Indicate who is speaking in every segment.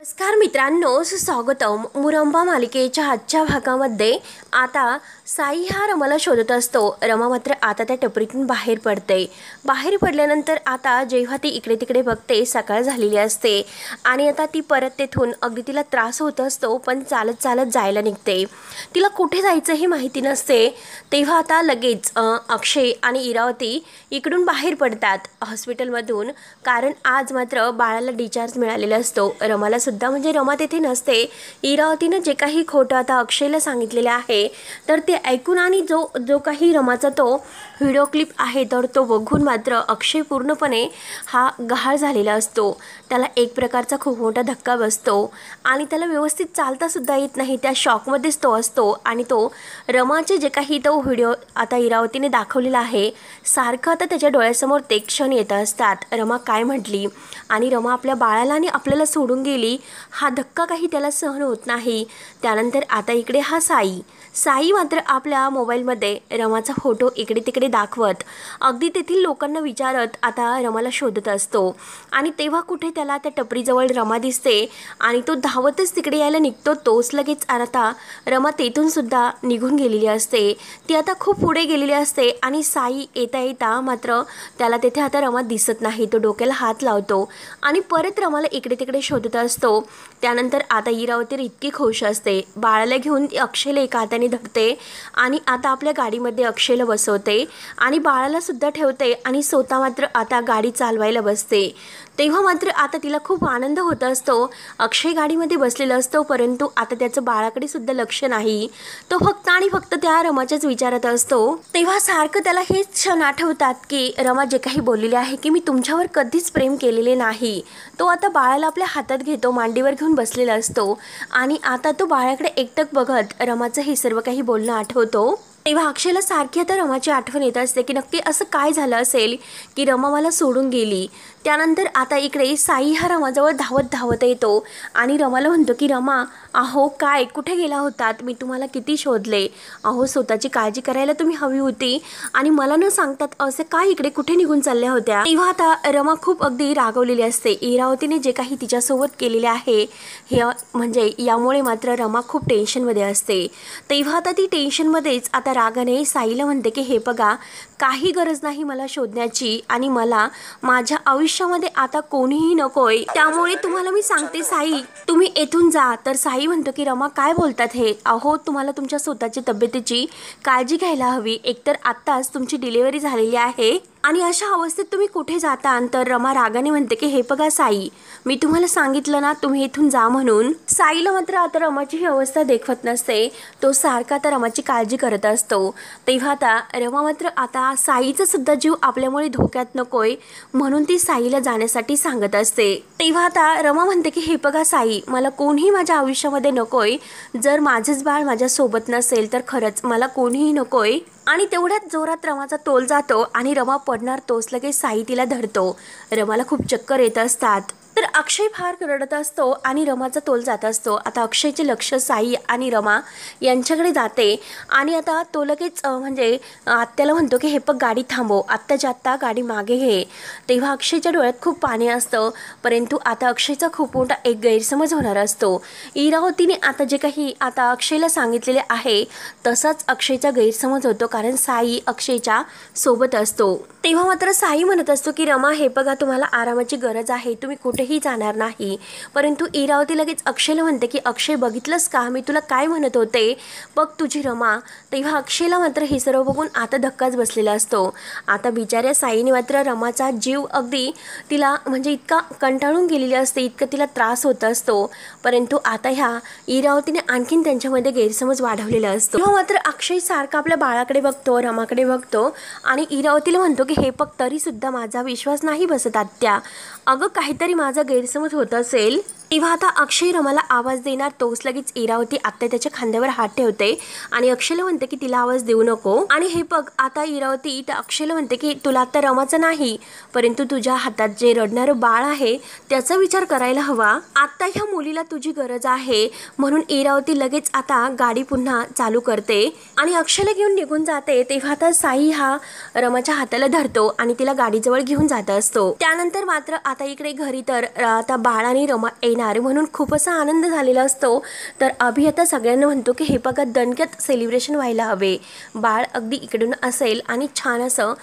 Speaker 1: नमस्कार मित्रांनो, स्वागतम. मुरंबा मालिकेच्या आजच्या भागामध्ये आता साई हा रमाला शोधत असतो. रमा मात्र आता त्या टपरीतून बाहेर पडते. बाहेर पडल्यानंतर आता जेव्हा ती इकडे तिकडे बघते, सकाळ झालेली असते आणि आता ती परत तेथून अगदी तिला त्रास होत असतो, पण चालत चालत जायला निघते. तिला कुठे जायचं हे माहिती नसते. तेव्हा आता लगेच अक्षय आणि इरावती इकडून बाहेर पडतात हॉस्पिटलमधून, कारण आज मात्र बाळाला डिस्चार्ज मिळालेला असतो. रमाला सुद्धा म्हणजे रमा तेथे नसते. इरावतीनं जे काही खोटं आता अक्षयला सांगितलेलं आहे तर ते ऐकून आणि जो काही रमाचा तो व्हिडिओ क्लिप आहे तर तो बघून मात्र अक्षय पूर्णपणे हा गहाळ झालेला असतो. त्याला एक प्रकारचा खूप मोठा धक्का बसतो आणि त्याला व्यवस्थित चालता सुद्धा येत नाही. त्या शॉकमध्येच तो असतो आणि तो रमाचे जे काही तो व्हिडिओ आता इरावतीने दाखवलेला आहे सारखं आता त्याच्या डोळ्यासमोर ते क्षण येत असतात. रमा काय म्हटली आणि रमा आपल्या बाळाला आणि आपल्याला सोडून गेली, हा धक्का काही त्याला सहन होत नाही. त्यानंतर आता इकडे हा साई मात्र आपल्या मोबाईलमध्ये रमाचा फोटो इकडे तिकडे दाखवत अगदी तेथील लोकांना विचारत आता रमाला शोधत असतो. आणि तेव्हा कुठे त्याला त्या टपरीजवळ रमा दिसते आणि तो धावतच तिकडे यायला निघतो. तोच लगेच आता रमा तेथून सुद्धा निघून गेलेली असते. ती आता खूप पुढे गेलेली असते आणि साई येता येता मात्र त्याला तेथे आता रमा दिसत नाही. तो डोक्याला हात लावतो आणि परत रमाला इकडे तिकडे शोधत असतो. त्यानंतर आता इरावती इतकी खुश असते. बाळाला घेऊन अक्षयला एका हाताने धरते आणि आता आपल्या गाडीमध्ये अक्षयला बसवते आणि बाळाला सुद्धा ठेवते आणि स्वतः मात्र आता गाडी चालवायला बसते. तेव्हा मात्र आता तिला खूप आनंद होत असतो. अक्षय गाडीमध्ये बसलेला असतो, परंतु आता त्याचं बाळाकडे सुद्धा लक्ष नाही. तो फक्त आणि फक्त त्या रमाच्याच विचारात असतो. तेव्हा सारखं त्याला हेच क्षण आठवतात की रमा जे काही बोललेले आहे की मी तुमच्यावर कधीच प्रेम केलेले नाही. तो आता बाळाला आपल्या हातात घेतो, मांडीवर घेऊन बसलेला असतो आणि आता तो बाळाकडे एकटक बघत रमाचं हे सर्व काही बोलणं आठवतो. तेव्हा अक्षयला सारखी आता रमाची आठवण येत असते की नक्की असं काय झालं असेल की रमा मला सोडून गेली. त्यानंतर आता इकडे साई हा रमाजवळ धावत धावत येतो आणि रमाला म्हणतो की रमा, अहो काय कुठे गेला होतात, मी तुम्हाला किती शोधले. अहो स्वतःची काळजी करायला तुम्ही हवी होती आणि मला न सांगतात असे काय इकडे कुठे निघून चालल्या होत्या. तेव्हा आता रमा खूप अगदी रागवलेली असते. इरावतीने जे काही तिच्यासोबत केलेले आहे हे म्हणजे यामुळे मात्र रमा खूप टेन्शनमध्ये असते. तेव्हा आता ती टेन्शनमध्येच आता रागाने साईला म्हणते की हे बघा, काही गरज नाही मला शोधण्याची आणि मला माझ्या आयुष्यामध्ये आता कोणीही नकोय, त्यामुळे तुम्हाला मी सांगते साई तुम्ही येथून जा. तर साई म्हणतो की रमा काय बोलतात हे, अहो तुम्हाला तुमच्या स्वतःची तब्येतीची काळजी घ्यायला हवी. एकतर आत्ताच तुमची डिलिव्हरी झालेली आहे आणि अशा अवस्थेत तुम्ही कुठे जाता. तर रमा रागाने म्हणते की हे बघा साई, मी तुम्हाला सांगितलं ना तुम्ही इथून जा म्हणून. साईला मात्र आता रमाची ही अवस्था देखवत नसते. तो सारखा आता रमाची काळजी करत असतो. तेव्हा आता रमा मात्र आता साईचा सुद्धा जीव आपल्यामुळे धोक्यात नकोय म्हणून ती साईला जाण्यासाठी सांगत असते. तेव्हा आता रमा म्हणते की हे बघा साई, मला कोणीही माझ्या आयुष्यामध्ये नकोय. जर माझंच बाळ माझ्यासोबत नसेल तर खरंच मला कोणीही नकोय. आणि तेवढ्याच जोरात रमाचा तोल जातो आणि रमा पडणार तोच लगेच साई तिला धरतो. रमाला खूप चक्कर येत असतात. तर अक्षय फार रडत असतो आणि रमाचा तोल जात असतो. आता अक्षयचे लक्ष साई आणि रमा यांच्याकडे जाते आणि आता तो लगेच म्हणजे आत्याला म्हणतो की हे पग गाडी थांबव, आत्ताच्या आत्ता गाडी मागे घे. तेव्हा अक्षयच्या डोळ्यात खूप पाणी असतं, परंतु आता अक्षयचा खूप मोठा एक गैरसमज होणार असतो. इरावतीने आता जे काही आता अक्षयला सांगितलेले आहे तसाच अक्षयचा गैरसमज होतो, कारण साई अक्षयच्या सोबत असतो. तेव्हा मात्र साई म्हणत असतो की रमा हे बघा, तुम्हाला आरामाची गरज आहे, तुम्ही कुठेही जाणार नाही. परंतु इरावती लगेच अक्षयला म्हणते की अक्षय बघितलंस का मी तुला काय म्हणत होते, बघ तुझी रमा. तेव्हा अक्षयला मात्र हे सर्व बघून आता धक्काच बसलेला असतो. आता बिचाऱ्या साईने मात्र रमाचा जीव अगदी तिला म्हणजे इतका कंटाळून गेलेली असते, इतका तिला त्रास होत असतो. परंतु आता ह्या इरावतीने आणखीन त्यांच्यामध्ये गैरसमज वाढवलेला असतो. तेव्हा मात्र अक्षय सारखा आपल्या बाळाकडे बघतो, रमाकडे बघतो आणि इरावतीला म्हणतो की हे बघ, तरी सुद्धा माझा विश्वास नाही बसत आत्या, अगं काहीतरी माझा गैरसमज होत असेल. तेव्हा आता अक्षय रमाला आवाज देणार तोच लगेच इरावती आत्या त्याच्या खांद्यावर हात ठेवते आणि अक्षयला म्हणते की तिला आवाज देऊ नको. आणि हे बघ, आता इरावती त्या अक्षयला म्हणते की तुला आता रमाचं नाही परंतु तुझ्या हातात जे रडणारं बाळ आहे त्याचा विचार करायला हवा. आता ह्या मुलीला तुझी गरज आहे. म्हणून इरावती लगेच आता गाडी पुन्हा चालू करते आणि अक्षयला घेऊन निघून जाते. तेव्हा आता साई हा रमाच्या हाताला धरतो आणि तिला गाडीजवळ घेऊन जात असतो. त्यानंतर मात्र आता इकडे घरी तर आता बाळ आणि रमा येणार येणार म्हणून खूप असा आनंद झालेला असतो. तर अभि आता सगळ्यांना म्हणतो की हे बघा दणक्यात सेलिब्रेशन व्हायला हवे, बाळ अगदी इकडून असेल आणि छान असं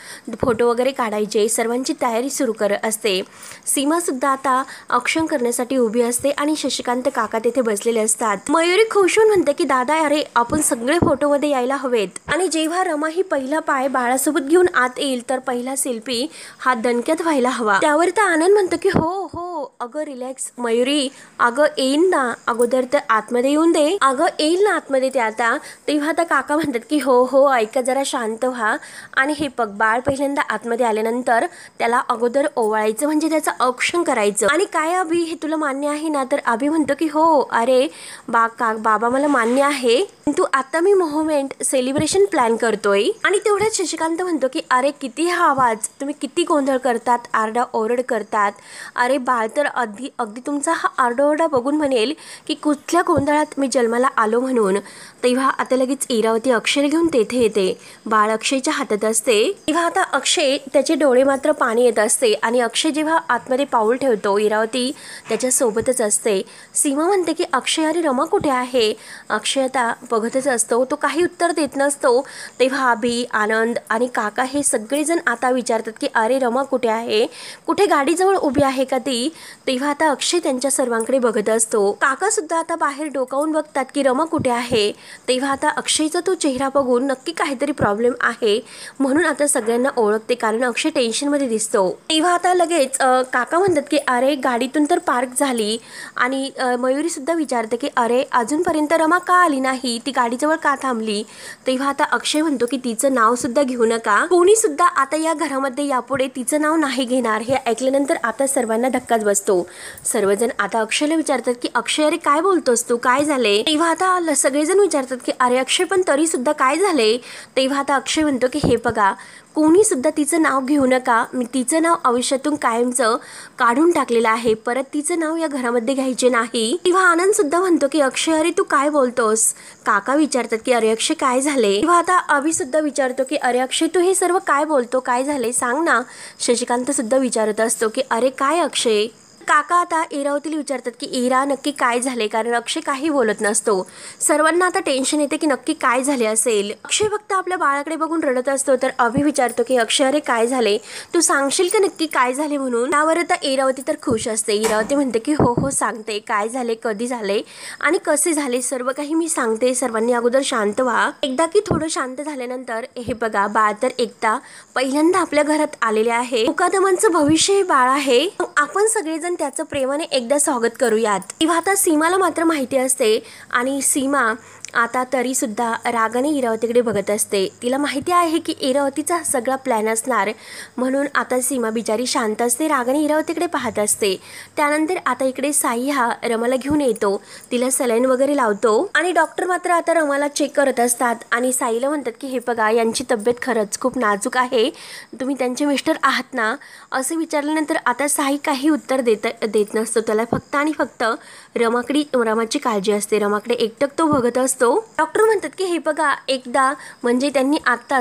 Speaker 1: फोटो वगैरे काढायचे, सर्वांची तयारी सुरू असते. सीमासुद्धा आता औक्षण करण्यासाठी उभी असते आणि शशिकांत काका तिथे बसलेले असतात. मयुरी खुश होऊन म्हणते की दादा अरे आपण सगळे फोटोमध्ये यायला हवेत. आणि जेव्हा रमा ही पहिला पाय बाळासोबत घेऊन आत येईल तर पहिला सेल्फी हा दणक्यात व्हायला हवा. त्यावर तर आनंद म्हणतो की हो हो अगं रिलॅक्स मयुरी, अगं येईल ना, अगोदर तर आतमध्ये येऊन दे, अगं येईल ना आतमध्ये ते आता. तेव्हा आता काका म्हणतात की हो हो ऐका जरा शांत व्हा. आणि हे पग बाळ पहिल्यांदा आतमध्ये आल्यानंतर त्याला अगोदर ओवाळायचं म्हणजे त्याचं औक्षण करायचं. आणि काय अभि हे तुला मान्य आहे ना? तर अभि म्हणतो की हो अरे बाबा मला मान्य आहे, परंतु आता मी मोमेंट सेलिब्रेशन प्लॅन करतोय. आणि तेवढ्यात शशिकांत म्हणतो की अरे किती हा आवाज, तुम्ही किती गोंधळ करतात, आरडा ओरड करतात. अरे बाळ तर अगदी तुमचा हा आरडाओरडा बघून म्हणेल की कुठल्या गोंधळात मी जन्माला आलो म्हणून. तेव्हा आता लगेच इरावती अक्षय घेऊन तेथे येते. बाळ अक्षयच्या हातात असते. तेव्हा आता अक्षय त्याचे डोळे मात्र पाणी येत असते आणि अक्षय जेव्हा आतमध्ये पाऊल ठेवतो इरावती त्याच्या सोबतच असते. सीमा म्हणते की अक्षय अरे रमा कुठे आहे? अक्षय आता बघतच असतो, तो काही उत्तर देत नसतो. तेव्हा अभि आनंद आणि काका हे सगळेजण आता विचारतात की अरे रमा कुठे आहे, कुठे गाडीजवळ उभी आहे का ती? तेव्हा आता अक्षय त्यांच्या सर्वांकडे बघत असतो. काका सुद्धा आता बाहेर डोकावून बघतात की रमा कुठे आहे. तेव्हा आता अक्षयचा तो चेहरा बघून नक्की काहीतरी प्रॉब्लेम आहे म्हणून आता सगळ्यांना ओळखते, कारण अक्षय टेन्शनमध्ये दिसतो. तेव्हा आता लगेच काका म्हणतात की अरे गाडीतून तर पार्क झाली. आणि मयुरी सुद्धा विचारते की अरे अजूनपर्यंत रमा का आली नाही, ती गाडीजवळ का थांबली? तेव्हा आता अक्षय म्हणतो की तिचं नाव सुद्धा घेऊ नका, कोणी सुद्धा आता या घरामध्ये यापुढे तिचं नाव नाही घेणार. हे ऐकल्यानंतर आता सर्वांना धक्काच बसतो. सर्वजण आता अक्षयला विचारतात की अक्षय अरे काय बोलतोस तू, काय झाले? तेव्हा आता सगळेजण विचारतात की अरे अक्षय पण तरी सुद्धा काय झाले? तेव्हा आता अक्षय म्हणतो की हे बघा कोणी सुद्धा तिचं नाव घेऊ नका, मी तिचं नाव आयुष्यातून कायमचं काढून टाकलेलं आहे, परत तिचं नाव या घरामध्ये घ्यायचे नाही. तेव्हा आनंद सुद्धा म्हणतो की अक्षय अरे तू काय बोलतोस? काका विचारतात की अरे अक्षय काय झाले? तेव्हा आता अभि सुद्धा विचारतो की अरे अक्षय तू हे सर्व काय बोलतो, काय झाले सांग ना. शशिकांत सुद्धा विचारत असतो की अरे काय अक्षय? काका आता इरावतीला विचारतात की इरा नक्की काय झाले, कारण अक्षय काही बोलत नसतो. सर्वांना आता टेन्शन येते की नक्की काय झाले असेल. अक्षय फक्त आपल्या बाळाकडे बघून रडत असतो. तर अभि विचारतो की अक्षय अरे काय झाले, तू सांगशील का नक्की काय झाले म्हणून? त्यावर आता इरावती तर खुश असते. इरावती म्हणते की हो हो सांगते, काय झाले, कधी झाले आणि कसे झाले सर्व काही मी सांगते, सर्वांनी अगोदर शांत व्हा. एकदा की थोडं शांत झाल्यानंतर हे बघा बाळ तर एकदा पहिल्यांदा आपल्या घरात आलेले आहे, मुकादमांचं भविष्य हे बाळ आहे, आपण सगळेजण त्याचं प्रेमाने एकदा स्वागत करूयात. तेव्हा आता सीमाला मात्र माहिती असते आणि सीमा आता तरी सुद्धा रागाने इरावतीकडे बघत असते. तिला माहिती आहे की इरावतीचा सगळा प्लॅन असणार म्हणून आता सीमा बिचारी शांत असते, रागाने इरावतीकडे पाहत असते. त्यानंतर आता इकडे साई हा रमाला घेऊन येतो, तिला सलाईन वगैरे लावतो आणि डॉक्टर मात्र आता रमाला चेक करत असतात आणि साईला म्हणतात की हे बघा यांची तब्येत खरंच खूप नाजूक आहे, तुम्ही त्यांचे मिस्टर आहात ना? असे विचारल्यानंतर आता साई काही उत्तर देत नसतो. त्याला फक्त आणि फक्त रमाची काळजी असते, रमाकडे एकटक तो बघत असतो. डॉक्टर म्हणतात की हे बघा एकदा म्हणजे त्यांनी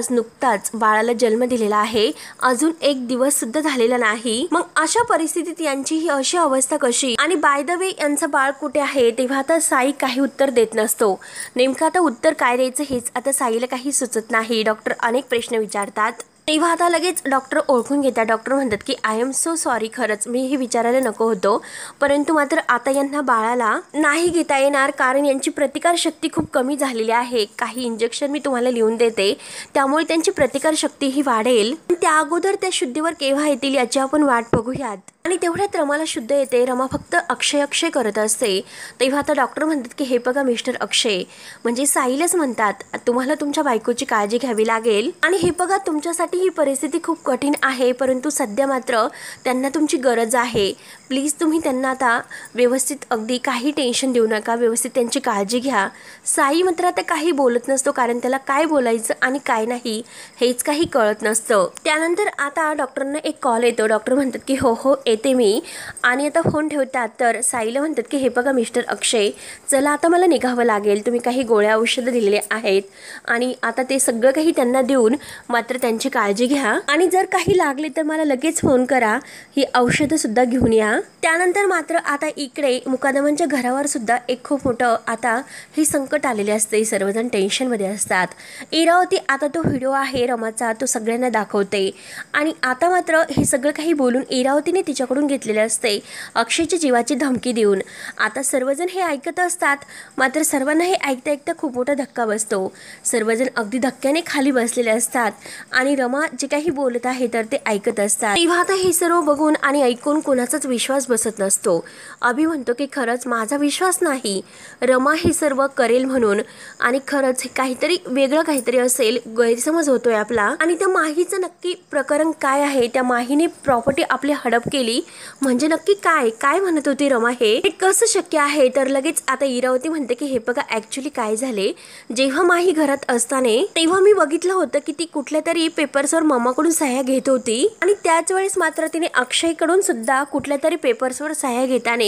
Speaker 1: नुकताच बाळाला जन्म दिलेला आहे, अजून एक दिवस सुद्धा झालेला नाही, मग अशा परिस्थितीत यांची ही अशी अवस्था कशी? आणि बाय द वे यांचं बाळ कुठे आहे? तेव्हा आता साई काही उत्तर देत नसतो. नेमकं आता उत्तर काय द्यायचं हेच आता साईला काही सुचत नाही. डॉक्टर अनेक प्रश्न विचारतात. तेव्हा आता लगेच डॉक्टर ओळखून घेतात. डॉक्टर म्हणतात की आय एम सो सॉरी, खरंच मी हे विचारायला नको होतो, परंतु मात्र आता यांना बाळाला नाही घेता येणार कारण यांची प्रतिकारशक्ती खूप कमी झालेली आहे. काही इंजेक्शन मी तुम्हाला लिहून देते, त्यामुळे त्यांची प्रतिकारशक्ती ही वाढेल. त्या अगोदर त्या शुद्धीवर केव्हा येतील याची आपण वाट बघूयात. आणि तेवढ्यात रमाला शुद्ध येते. रमा फक्त अक्षय अक्षय करत असते. तेव्हा आता डॉक्टर म्हणतात की हे बघा मिस्टर अक्षय, म्हणजे साईलाच म्हणतात, तुम्हाला तुमच्या बायकोची काळजी घ्यावी लागेल आणि हे बघा तुमच्यासाठी ही परिस्थिती खूप कठीण आहे, परंतु सध्या मात्र त्यांना तुमची गरज आहे. प्लीज तुम्ही त्यांना आता व्यवस्थित अगदी काही टेन्शन देऊ नका, व्यवस्थित त्यांची काळजी घ्या. साई मात्र आता काही बोलत नसतो कारण त्याला काय बोलायचं आणि काय नाही हेच काही कळत नसतं. त्यानंतर आता डॉक्टरांना एक कॉल येतो. डॉक्टर म्हणतात की हो हो येते मी. आणि आता फोन ठेवतात तर साईला म्हणतात की हे बघा मिस्टर अक्षय, चला आता मला निघावं लागेल, तुम्ही काही गोळ्या औषधं दिलेले आहेत आणि आता ते सगळं काही त्यांना देऊन मात्र त्यांची काळजी घ्या आणि जर काही लागले तर मला लगेच फोन करा, ही औषधं सुद्धा घेऊन या. त्यानंतर मात्र आता इकडे मुकादमांच्या घरावर सुद्धा एक खूप मोठं आता हे संकट आलेले असते. सर्वजण टेन्शनमध्ये असतात. इरावती आता तो व्हिडिओ आहे रमाचा तो सगळ्यांना दाखवते आणि आता मात्र हे सगळं काही बोलून इरावतीने तिच्याकडून घेतलेले असते अक्षयच्या जीवाची धमकी देऊन. आता सर्वजण हे ऐकत असतात मात्र सर्वांना हे ऐकता ऐकता खूप मोठा धक्का बसतो. सर्वजण अगदी धक्क्याने खाली बसलेले असतात आणि रमा जे काही बोलत आहे तर ते ऐकत असतात. तेव्हा आता हे सर्व बघून आणि ऐकून कोणाचाच विश्वास बसत नसतो. अभि म्हणतो की खरंच माझा विश्वास नाही रमा हे सर्व करेल म्हणून आणि खरंच हे काहीतरी वेगळं काहीतरी असेल, गैरसमज होतोय आपला. आणि त्या माहीचं नक्की प्रकरण काय आहे, त्या माहीने प्रॉपर्टी आपली हडप केली म्हणजे नक्की काय काय म्हणत होती रमा, हे कसं शक्य आहे. तर लगेच आता इरावती म्हणते की हे बघा ऍक्च्युली काय झाले, जेव्हा माही घरात असताना तेव्हा मी बघितलं होतं की ती कुठल्या तरी पेपर्सवर मम्माकडून सह्या घेत होती आणि त्याच वेळेस मात्र तिने अक्षयकडून सुद्धा कुठल्या तरी पेपर्सवर सह्या घेताना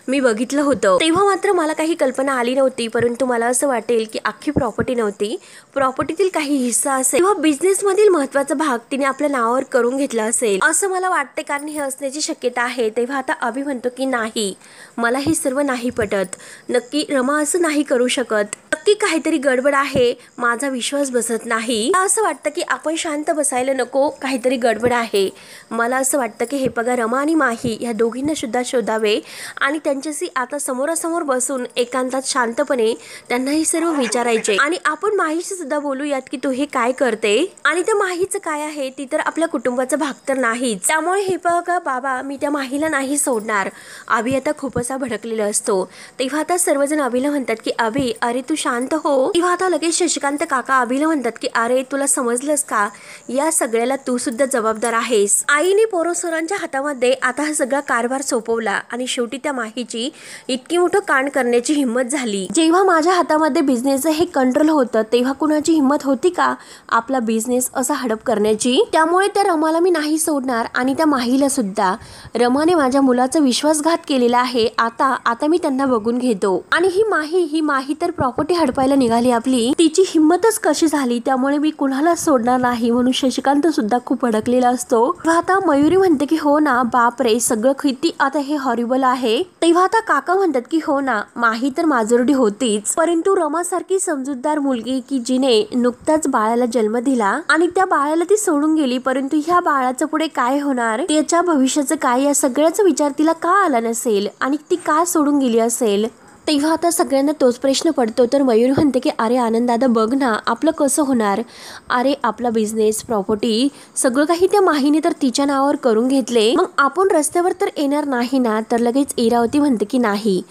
Speaker 1: मी बघितलं होतं. तेव्हा मात्र मला काही कल्पना आली नव्हती, परंतु मला असं वाटेल की अख्खी प्रॉपर्टी नव्हती, प्रॉपर्टीतील काही हिस्सा असेल किंवा बिझनेस मधील महत्त्वाचा भाग तिने आपल्या नावावर करून घेतला असेल असं मला वाटते, कारण हे असण्याची शक्यता आहे. तेव्हा आता अभि म्हणतो की नाही, मला हे सर्व नाही पटत, नक्की रमा असं नाही करू शकत, नक्की काहीतरी गडबड आहे, माझा विश्वास बसत नाही. असं वाटतं की आपण शांत बसायला नको, काहीतरी गडबड आहे. मला असं वाटतं की हे बघा रमा आणि माही या दोघींना सुद्धा शोधावे आणि त्यांच्याशी आता समोरासमोर बसून एकांतात शांतपणे त्यांना हे सर्व विचारायचे आणि आपण माहीशी सुद्धा बोलूयात की तू हे काय करते आणि त्या माहीचं काय आहे, ती तर आपल्या कुटुंबाचा भाग तर नाहीच, त्यामुळे हे बघा बाबा मी त्या माहीला नाही सोडणार. अभि आता खूप असा भडकलेला असतो. तेव्हा आता सर्वजण अभिला म्हणतात की अभि अरे तू शांत हो. तेव्हा आता लगेच शशिकांत काका अभिला म्हणतात की अरे तुला समजलंस का, या सगळ्याला तू सुद्धा जबाबदार आहेस. आईने पोरोसोरांच्या हातामध्ये आता हा सगळा कारभार सोपवला आणि शेवटी त्या माहीची इतकी मोठं कांड करण्याची हिंमत झाली. जेव्हा माझ्या हातामध्ये बिझनेसचं हे कंट्रोल होतं तेव्हा कुणाची हिंमत होती का आपला बिझनेस असा हडप करण्याची. त्यामुळे त्या रमाला मी नाही सोडणार आणि त्या माहीला सुद्धा. रमाने माझ्या मुलाचा विश्वासघात केलेला आहे, आता मी त्यांना बघून घेतो. आणि ही माही तर प्रॉपर्टी हडपायला निघाली आपली, तिची हिंमतच कशी झाली, त्यामुळे मी कुणाला सोडणार नाही म्हणून शशिकांत सुद्धा खूप अडकलेला असतो. आता मयुरी म्हणते की हो ना बापरे सगळं किती आता हे हॉरिबल आहे. तेव्हा आता काका म्हणतात की हो ना माही तर माजुरडी होतीच, परंतु रमासारखी समजूतदार मुलगी की जिने नुकताच बाळाला जन्म दिला आणि त्या बाळाला ती सोडून गेली, परंतु ह्या बाळाचं पुढे काय होणार, त्याच्या भविष्याचं काय, या सगळ्याचा विचार तिला का आला नसेल आणि ती का सोडून गेली असेल. तेव्हा आता सगळ्यांना तोच प्रश्न पडतो. तर मयूर म्हणते की अरे आनंद दादा बघ ना आपलं कसं होणार, अरे आपला बिझनेस प्रॉपर्टी सगळं काही त्या माहीने तर तिच्या नावावर करून घेतले, मग आपण रस्त्यावर तर येणार नाही ना. तर लगेच इरावती म्हणते की नाही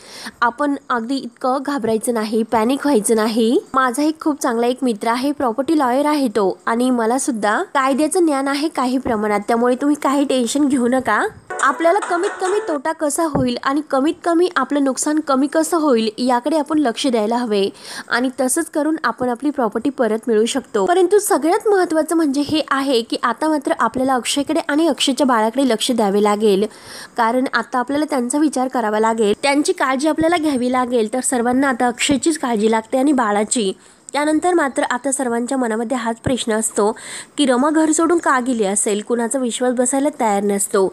Speaker 1: आपण अगदी इतकं घाबरायचं नाही, पॅनिक व्हायचं नाही. माझा एक खूप चांगला एक मित्र आहे, प्रॉपर्टी लॉयर आहे तो, आणि मला सुद्धा कायद्याचं ज्ञान आहे काही प्रमाणात, त्यामुळे तुम्ही काही टेन्शन घेऊ नका. आपल्याला कमीत कमी तोटा कसा होईल आणि कमीत कमी आपलं नुकसान कमी कसं होईल याकडे आपण लक्ष द्यायला हवे आणि तसंच करून आपण आपली प्रॉपर्टी परत मिळवू शकतो. परंतु सगळ्यात महत्त्वाचं म्हणजे हे आहे की आता मात्र आपल्याला अक्षयकडे आणि अक्षयच्या बाळाकडे लक्ष द्यावे लागेल, कारण आता आपल्याला त्यांचा विचार करावा लागेल, त्यांची काळजी आपल्याला घ्यावी लागेल. तर सर्वांना आता अक्षयचीच काळजी लागते आणि बाळाची. त्यानंतर मात्र आता सर्वांच्या मनामध्ये हाच प्रश्न असतो की रमा घर सोडून का गेली असेल, कुणाचा विश्वास बसायला तयार नसतो.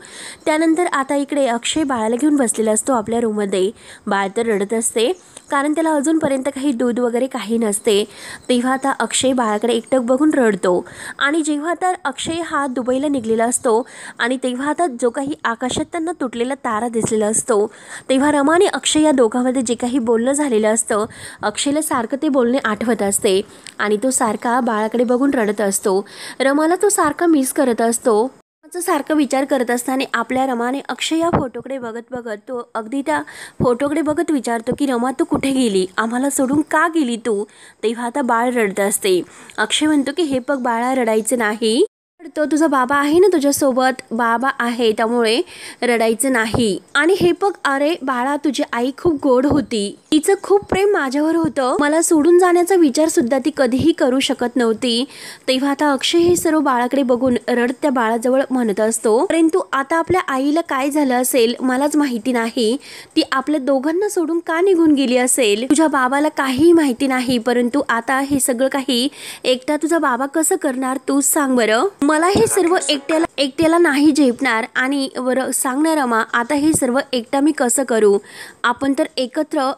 Speaker 1: त्यानंतर आता इकडे अक्षय बाळाला घेऊन बसलेला असतो आपल्या रूममध्ये. बाळ तर रडत असते कारण त्याला अजूनपर्यंत काही दूध वगैरे काही नसते. तेव्हा आता अक्षय बाळाकडे एकटक बघून रडतो आणि जेव्हा तर अक्षय हा दुबईला निघलेला असतो आणि तेव्हा आता जो काही आकाशात त्यांना तुटलेला तारा दिसलेला असतो, तेव्हा रमा आणि अक्षय या दोघांमध्ये जे काही बोलणं झालेलं असतं अक्षयला सारखं ते बोलणे आठवत असते आणि तो सारखा बाळाकडे बघून रडत असतो. रमाला तो सारखा मिस करत असतो, सारखा विचार करत असताना आपल्या रमाने अक्षय या फोटोकडे बघत तो अगदी त्या फोटोकडे बघत विचारतो की रमा तू कुठे गेली, आम्हाला सोडून का गेली तू. तेव्हा आता बाळ रडत असते. अक्षय म्हणतो की हे बघ बाळा रडायचं नाही, तो तुझा बाबा आहे ना तुझ्यासोबत, बाबा आहे त्यामुळे रडायचं नाही. आणि हे बघ अरे बाळा, तुझी आई खूप गोड होती, तिचं खूप प्रेम माझ्यावर होतं, मला सोडून जाण्याचा विचार सुद्धा ती कधीही करू शकत नव्हती. तेव्हा आता अक्षय हे सर्व बाळाकडे बघून रडत त्या बाळाजवळ म्हणत असतो, परंतु आता आपल्या आईला काय झालं असेल मलाच माहिती नाही, ती आपल्या दोघांना सोडून का निघून गेली असेल. तुझ्या बाबाला काहीही माहिती नाही, परंतु आता हे सगळं काही एकटा तुझा बाबा कसं करणार तूच सांग बरं. मला हे सर्व एकट्याला नाही झेपणार. आणि बरं सांग ना रमा, आता हे सर्व एकटा मी कसं करू. आपण तर एकत्र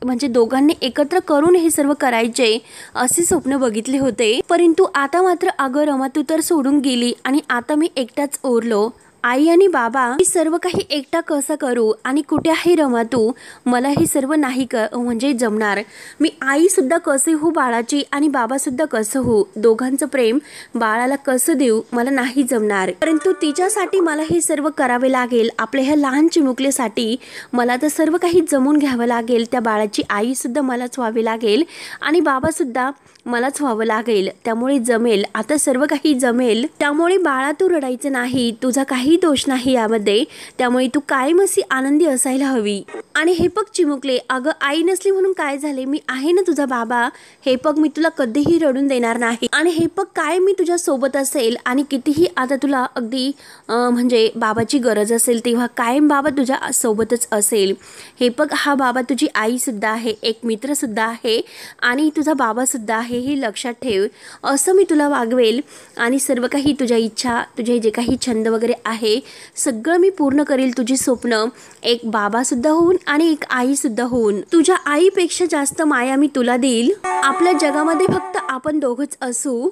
Speaker 1: म्हणजे दोघांनी एकत्र करून हे सर्व करायचे असे स्वप्न बघितले होते, परंतु आता मात्र अगं रमा तू तर सोडून गेली आणि आता मी एकटाच ओरलो. आई आणि बाबा मी सर्व काही एकटा कसं करू. आणि कुठे आहे रमा तू, मला हे सर्व नाही म्हणजे जमणार. मी आई सुद्धा कसे हो बाळाची आणि बाबा सुद्धा कसं हो, दोघांचं प्रेम बाळाला कसं देऊ, मला नाही जमणार. परंतु तिच्यासाठी मला हे सर्व करावे लागेल, आपल्या ह्या लहान चिमुकलेसाठी मला तर सर्व काही जमून घ्यावं लागेल. त्या बाळाची आई सुद्धा मलाच व्हावी लागेल आणि बाबा सुद्धा मलाच व्हावं लागेल, त्यामुळे जमेल, आता सर्व काही जमेल. त्यामुळे बाळा तू रडायचं नाही, तुझा काही दोष नाही यामध्ये, त्यामुळे तू कायम अशी आनंदी असायला हवी. आणि हे पग चिमुकले, अगं आई नसली म्हणून काय झाले, मी आहे ना तुझा बाबा, हे पग मी तुला कधीही रडून देणार नाही. आणि हे पग काय मी तुझ्या सोबत असेल आणि कितीही आता तुला अगदी म्हणजे बाबाची गरज असेल तेव्हा कायम बाबा तुझ्या सोबतच असेल. हे पग हा बाबा तुझी आई सुद्धा आहे, एक मित्र सुद्धा आहे आणि तुझा बाबा सुद्धा आहे, हे लक्षात ठेव. असं मी तुला वागवेल आणि सर्व काही तुझ्या इच्छा, तुझे जे काही छंद वगैरे आहे सगळं मी पूर्ण करेल. तुझी स्वप्न एक बाबा सुद्धा होऊन आणि एक आई सुद्धा होऊन, तुझ्या आईपेक्षा जास्त माया मी तुला देईल. आपल्या जगामध्ये फक्त आपण दोघंच असू.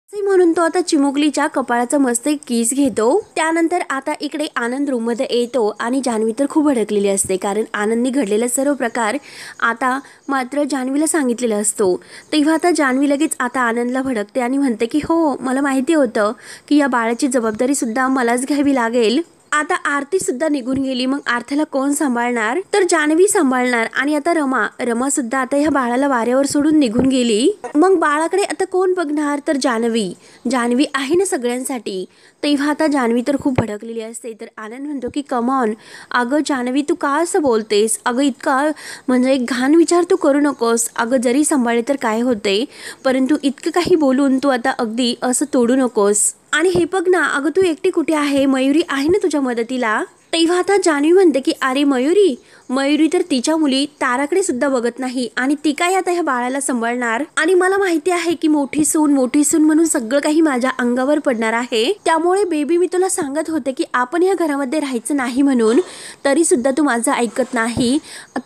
Speaker 1: म्हणून तो आता चिमुकलीच्या कपाळाचा मस्त एक किस घेतो. त्यानंतर आता इकडे आनंद रूम मध्ये येतो आणि जान्हवी तर खूप भडकलेली असते, कारण आनंदने घडलेला सर्व प्रकार आता मात्र जान्हवीला सांगितलेला असतो. तेव्हा आता जान्हवी लगेच आता आनंदला भडकते आणि म्हणते की हो, मला माहिती होतं की या बाळाची जबाबदारी सुद्धा मलाच घ्यावी लागेल. आता आरती सुद्धा निघून गेली, मग आरतीला कोण सांभाळणार, तर जान्हवी सांभाळणार. आणि आता रमा सुद्धा आता ह्या बाळाला वाऱ्यावर सोडून निघून गेली, मग बाळाकडे आता कोण बघणार, तर जान्हवी आहे ना सगळ्यांसाठी. तेव्हा आता जान्हवी तर खूप भडकलेली असते, तर आनंद म्हणतो की कमॉन, अगं जान्हवी तू का असं बोलतेस, अगं इतका म्हणजे घाण विचार तू करू नकोस, अगं जरी सांभाळले तर काय होते, परंतु इतकं काही बोलून तू आता अगदी असं तोडू नकोस. आणि हे बघ ना, अगं तू एकटी कुठे आहे, मयुरी आहे ना तुझ्या मदतीला. तेव्हा आता जान्हवी म्हणते की अरे मयुरी तर तिच्या मुली ताराकडे सुद्धा बघत नाही आणि ती काय आता ह्या बाळाला सांभाळणार. आणि मला माहिती आहे की मोठी सून म्हणून सगळं काही माझ्या अंगावर पडणार आहे, त्यामुळे बेबी मी तुला सांगत होते की आपण ह्या घरामध्ये राहायचं नाही म्हणून, तरी सुद्धा तू माझं ऐकत नाही.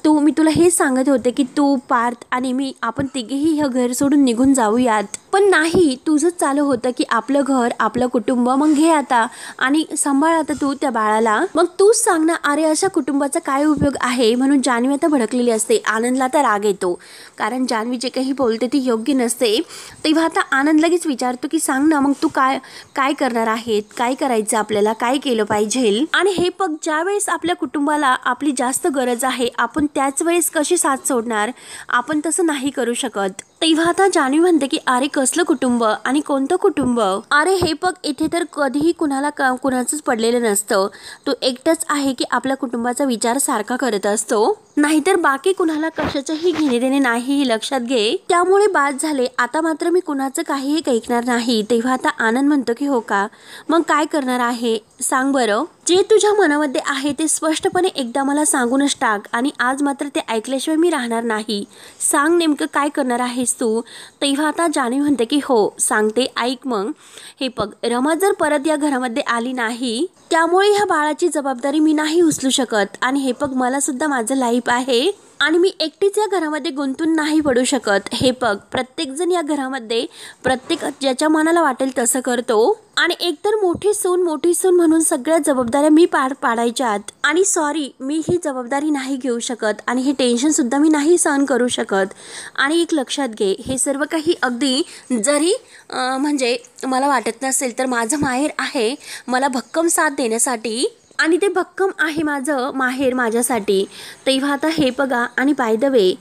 Speaker 1: मी तुला हे सांगत होते की तू, पार्थ आणि मी आपण तिघेही हे घर सोडून निघून जाऊयात, पण नाही, तुझंच चालू होतं की आपलं घर आपलं कुटुंब, मग घे आता आणि सांभाळ आता तू त्या बाळाला. मग तूच सांग ना, अरे अशा कुटुंबाचा काय उपयोग आहे. म्हणून जान्हवी आता भडकलेली असते. आनंदला तर राग येतो, कारण जान्हवी जे काही बोलते ती योग्य नसते. तेव्हा आता आनंद लगेच विचारतो की सांग ना, मग तू काय करणार आहेत, काय करायचं आपल्याला, काय केलं पाहिजे. आणि हे बघ, ज्या वेळेस आपल्या कुटुंबाला आपली जास्त गरज आहे आपण त्याच वेळेस कशी साथ सोडणार, आपण तसं नाही करू शकत. तेव्हा आता जान्हवी म्हणते की अरे कसलं कुटुंब आणि कोणतं कुटुंब, अरे हे बघ इथे तर कधीही कुणाचंच पडलेलं नसतं, तो एकटाच आहे की आपल्या कुटुंबाचा विचार सारखा करत असतो, नाहीतर बाकी कुणाला कशाचंही घेणे देणे नाही, हे लक्षात घे. त्यामुळे बाद झाले, आता मात्र मी कुणाचं काहीही ऐकणार नाही. तेव्हा आता आनंद म्हणतो की हो का, मग काय करणार आहे सांग बरं, जे तुझ्या मनामध्ये आहे ते स्पष्टपणे एकदा मला सांगूनच टाक, आणि आज मात्र ते ऐकल्याशिवाय मी राहणार नाही. सांग नेमकं काय करणार आहेस तू. तेव्हा आता जान्हवी म्हणते की हो सांगते, ऐक मग. हे बघ, रमा जर परत या घरामध्ये आली नाही, त्यामुळे ह्या बाळाची जबाबदारी मी नाही उचलू शकत. आणि हे बघ, मला सुद्धा माझं लाईफ आहे आणि मी एकटीच या घरामध्ये गुंतून नाही पडू शकत. हे बघ, प्रत्येकजण या घरामध्ये प्रत्येक ज्याच्या मनाला वाटेल तसं करतो, आणि एकतर मोठी सून म्हणून सगळ्या जबाबदाऱ्या मी पार पाडायच्यात. आणि सॉरी, मी ही जबाबदारी नाही घेऊ शकत आणि हे टेन्शन सुद्धा मी नाही सहन करू शकत. आणि एक लक्षात घे, हे सर्व काही अगदी जरी म्हणजे मला वाटत नसेल तर माझं माहेर आहे मला भक्कम साथ देण्यासाठी, आणि ते भक्कम आहे माझं माहेर माझ्यासाठी. तेव्हा आता हे बघा, आणि बाय द वे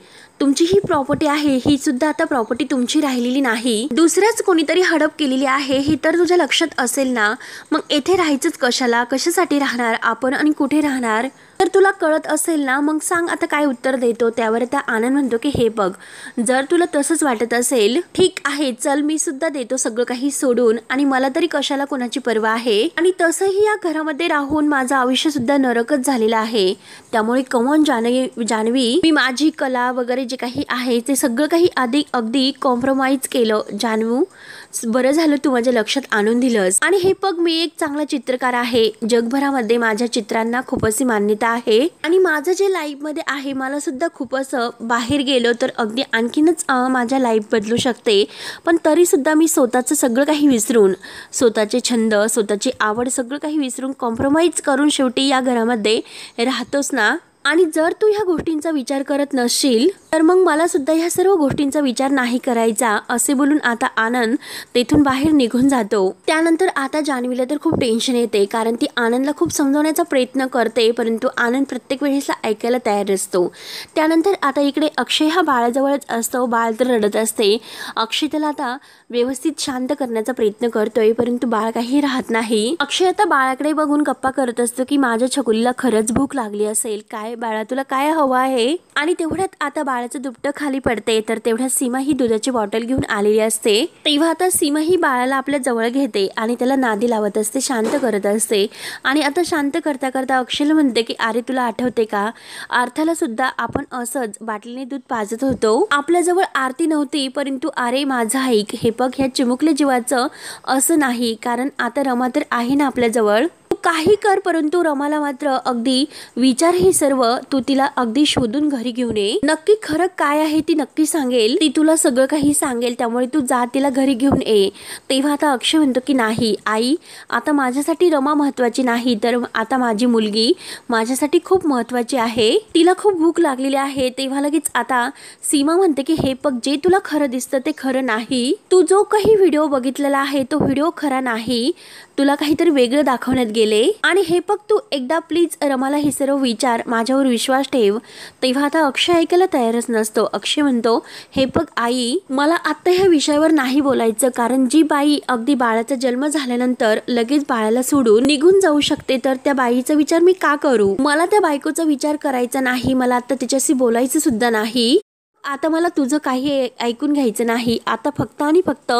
Speaker 1: तुमची ही प्रॉपर्टी आहे ही सुद्धा आता प्रॉपर्टी तुमची राहिलेली नाही, दुसऱ्याच कोणीतरी हडप केलेली आहे ही तर तुझ्या लक्षात असेल ना, मग येथे राहायचंच कशाला, कशासाठी राहणार आपण आणि कुठे राहणार, तर तुला कळत असेल ना, मग सांग आता काय उत्तर देतो. त्यावर त्या आनंद म्हणतो की हे बघ, जर तुला तसंच वाटत असेल ठीक आहे, चल मी सुद्धा देतो सगळं काही सोडून, आणि मला तरी कशाला कोणाची पर्वा आहे, आणि तसंही या घरामध्ये राहून माझं आयुष्य सुद्धा नरकच झालेलं आहे. त्यामुळे कमॉन जान्हवी, मी माझी कला वगैरे जे काही आहे ते सगळं काही अगदी कॉम्प्रोमाइज केलं. जानू, बरं झालं तू माझ्या लक्षात आणून दिलंस. आणि हे बघ, मी एक चांगला चित्रकार आहे, जगभरामध्ये माझ्या चित्रांना खूप अशी मान्यता आहे, आणि माझं जे लाईफ मध्ये आहे मला सुद्धा खूप असं बाहेर गेलो तर अगदी आणखीनच माझ्या लाईफ बदलू शकते. पण तरी सुद्धा मी स्वतःचं सगळं काही विसरून, स्वतःचे छंद, स्वतःची आवड सगळं काही विसरून कॉम्प्रोमाइज करून शेवटी या घरामध्ये राहतोस ना. आणि जर तू ह्या गोष्टींचा विचार करत नसशील तर मग मला सुद्धा ह्या सर्व गोष्टींचा विचार नाही करायचा, असे बोलून आता आनंद तेथून बाहेर निघून जातो. त्यानंतर आता जान्हवीला तर खूप टेन्शन येते, कारण ती आनंदला खूप समजवण्याचा प्रयत्न करते, परंतु आनंद प्रत्येक वेळेसला ऐकायला तयार असतो. त्यानंतर आता इकडे अक्षय हा बाळाजवळच असतो, बाळ तर रडत असते. अक्षय त्याला आता व्यवस्थित शांत करण्याचा प्रयत्न करतोय, परंतु बाळ काही राहत नाही. अक्षय आता बाळाकडे बघून गप्पा करत असतो की माझ्या छकुलीला खरंच भूक लागली असेल, काय बाळा तुला काय हवं आहे. आणि तेवढ्यात आता बाळाचं दुपटं खाली पडते, तर तेवढ्यात सीमा ही दुधाची बॉटल घेऊन आलेली असते. तेव्हा आता सीमा ही बाळाला आपल्या जवळ घेते आणि त्याला नादी लावत असते, शांत करत असते. आणि आता शांत करता करता अक्षयला म्हणते की अरे तुला आठवते का, आर्थाला सुद्धा आपण असंच बाटलीने दूध पाजत होतो, आपल्याजवळ आरती नव्हती, परंतु अरे माझं ऐक, हे बघ ह्या चिमुकल्या जीवाचं असं नाही, कारण आता रमा तर आहे ना आपल्याजवळ, काही कर, परंतु रमाला मात्र अगदी विचार हे सर्व तू तिला अगदी शोधून घरी घेऊन ये, नक्की खरं काय आहे ती नक्की सांगेल, ती तुला सगळं काही सांगेल, त्यामुळे तू जा तिला घरी घेऊन ये. तेव्हा आता अक्षय म्हणतो की नाही आई, आता माझ्यासाठी रमा महत्वाची नाही, तर आता माझी मुलगी माझ्यासाठी खूप महत्वाची आहे, तिला खूप भूक लागलेली आहे. तेव्हा लगेच आता सीमा म्हणते की हे बघ, जे तुला खरं दिसतं ते खरं नाही, तू जो काही व्हिडिओ बघितलेला आहे तो व्हिडिओ खरा नाही, तुला काहीतरी वेगळं दाखवण्यात गेले, आणि हे बघ तू एकदा प्लीज रमाला हे सर्व विचार, माझ्यावर विश्वास ठेव. तेव्हा आता अक्षय ऐकायला तयारच नसतो. अक्षय म्हणतो हे बघ आई, मला आता ह्या विषयावर नाही बोलायचं, कारण जी बाई अगदी बाळाचा जन्म झाल्यानंतर लगेच बाळाला सोडून निघून जाऊ शकते, तर त्या बाईचा विचार मी का करू, मला त्या बायकोचा विचार करायचा नाही, मला आता तिच्याशी बोलायचं सुद्धा नाही. आता मला तुझं काही ऐकून घ्यायचं नाही, आता फक्त आणि फक्त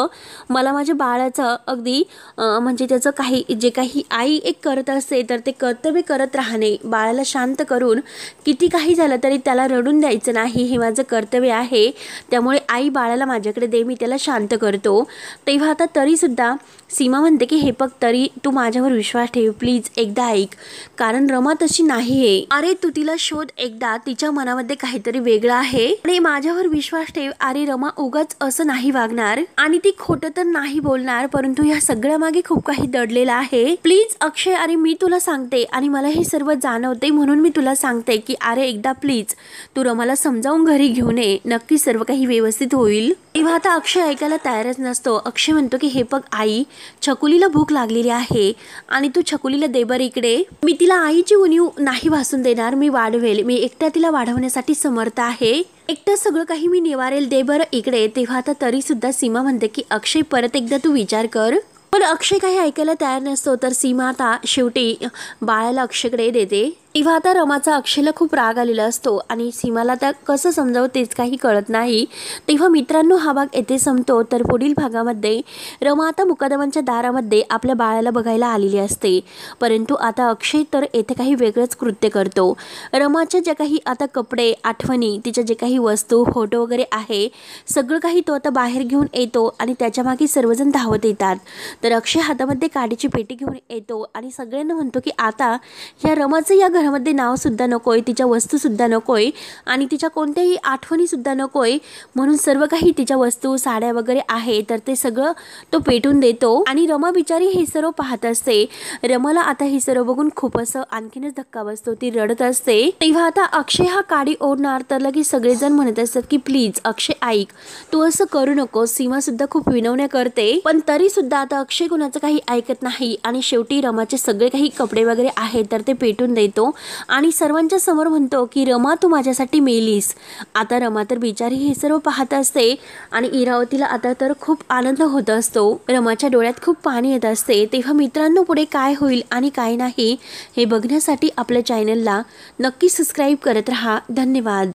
Speaker 1: मला माझ्या बाळाचं अगदी म्हणजे त्याचं काही जे काही आई एक करत असते तर ते कर्तव्य करत राहणे, बाळाला शांत करून किती काही झालं तरी त्याला रडून द्यायचं नाही, हे माझं कर्तव्य आहे. त्यामुळे आई बाळाला माझ्याकडे दे, मी त्याला शांत करतो. तेव्हा आता तरीसुद्धा सीमा म्हणते की हे बघ, तरी तू माझ्यावर विश्वास ठेव, प्लीज एकदा ऐक, कारण रमा तशी नाही आहे, अरे तू तिला शोध एकदा, तिच्या मनामध्ये काहीतरी वेगळं आहे, आणि माझ्यावर विश्वास ठेव, अरे रमा उगाच असं नाही वागणार, आणि ती खोटं तर नाही बोलणार, परंतु या सगळ्या मागे खूप काही दडलेलं आहे. प्लीज अक्षय, अरे मी तुला सांगते आणि मला हे सर्व जाणवते, म्हणून मी तुला सांगते की अरे एकदा प्लीज तू रमाला समजावून घरी घेऊन ये, नक्की सर्व काही व्यवस्थित होईल. तेव्हा आता अक्षय ऐकायला तयारच नसतो. अक्षय म्हणतो की हे बघ आई, छकुलीला भूक लागलेली आहे आणि तू छकुलीला दे बरं इकडे, मी तिला आईची उणीव नाही भासून देणार, मी वाढवेल, मी एकट्या तिला वाढवण्यासाठी समर्थ आहे, एकटं सगळं काही मी निवारेल, दे बरं इकडे. तेव्हा आता तरी सुद्धा सीमा म्हणते की अक्षय परत एकदा तू विचार कर, पण अक्षय काही ऐकायला तयार नसतो. तर सीमा आता शेवटी बाळाला अक्षयकडे देते. तेव्हा आता रमाचा अक्षयला खूप राग आलेला असतो आणि सीमाला त्या कसं समजावं तेच काही कळत नाही. तेव्हा मित्रांनो हा भाग येथे संपतो. तर पुढील भागामध्ये रमा आता मुकादमांच्या दारामध्ये आपल्या बाळाला बघायला आलेली असते, परंतु आता अक्षय तर येथे काही वेगळंच कृत्य करतो. रमाच्या ज्या काही आता कपडे, आठवणी, तिच्या जे काही वस्तू, फोटो वगैरे आहे सगळं काही तो आता बाहेर घेऊन येतो आणि त्याच्या मागे सर्वजण धावत येतात. तर अक्षय हातामध्ये काडीची पेटी घेऊन येतो आणि सगळ्यांना म्हणतो की आता ह्या रमाचं या घरामध्ये नाव सुद्धा नकोय, तिच्या वस्तू सुद्धा नकोय आणि तिच्या कोणत्याही आठवणी सुद्धा नकोय, म्हणून सर्व काही तिच्या वस्तू, साड्या वगैरे आहे तर ते सगळं तो पेटून देतो. आणि रमा बिचारी हे सर्व पाहत असते. रमाला आता हे सर्व बघून खूप असं आणखीनच धक्का बसतो, ती रडत असते. तेव्हा आता अक्षय हा काडी ओढणार तर लगेच सगळेजण म्हणत असतात की प्लीज अक्षय ऐक, तू असं करू नको. सीमा सुद्धा खूप विनवण्या करते, पण तरी सुद्धा आता अक्षय कोणाचं काही ऐकत नाही आणि शेवटी रमाचे सगळे काही कपडे वगैरे आहेत तर ते पेटून देतो आणि सर्वांच्या समोर म्हणतो की रमा तू माझ्यासाठी मेलीस। आता रमा तर बिचारी हे सर्व पाहत असते आणि इरावतीला आता तर खूप आनंद होत असतो। रमाच्या डोळ्यात खूप पाणी येत असते। तेव्हा मित्रांनो पुढे काय होईल आणि काय नाही हे बघण्यासाठी आपल्या चॅनलला नक्की सबस्क्राईब करत राहा। धन्यवाद।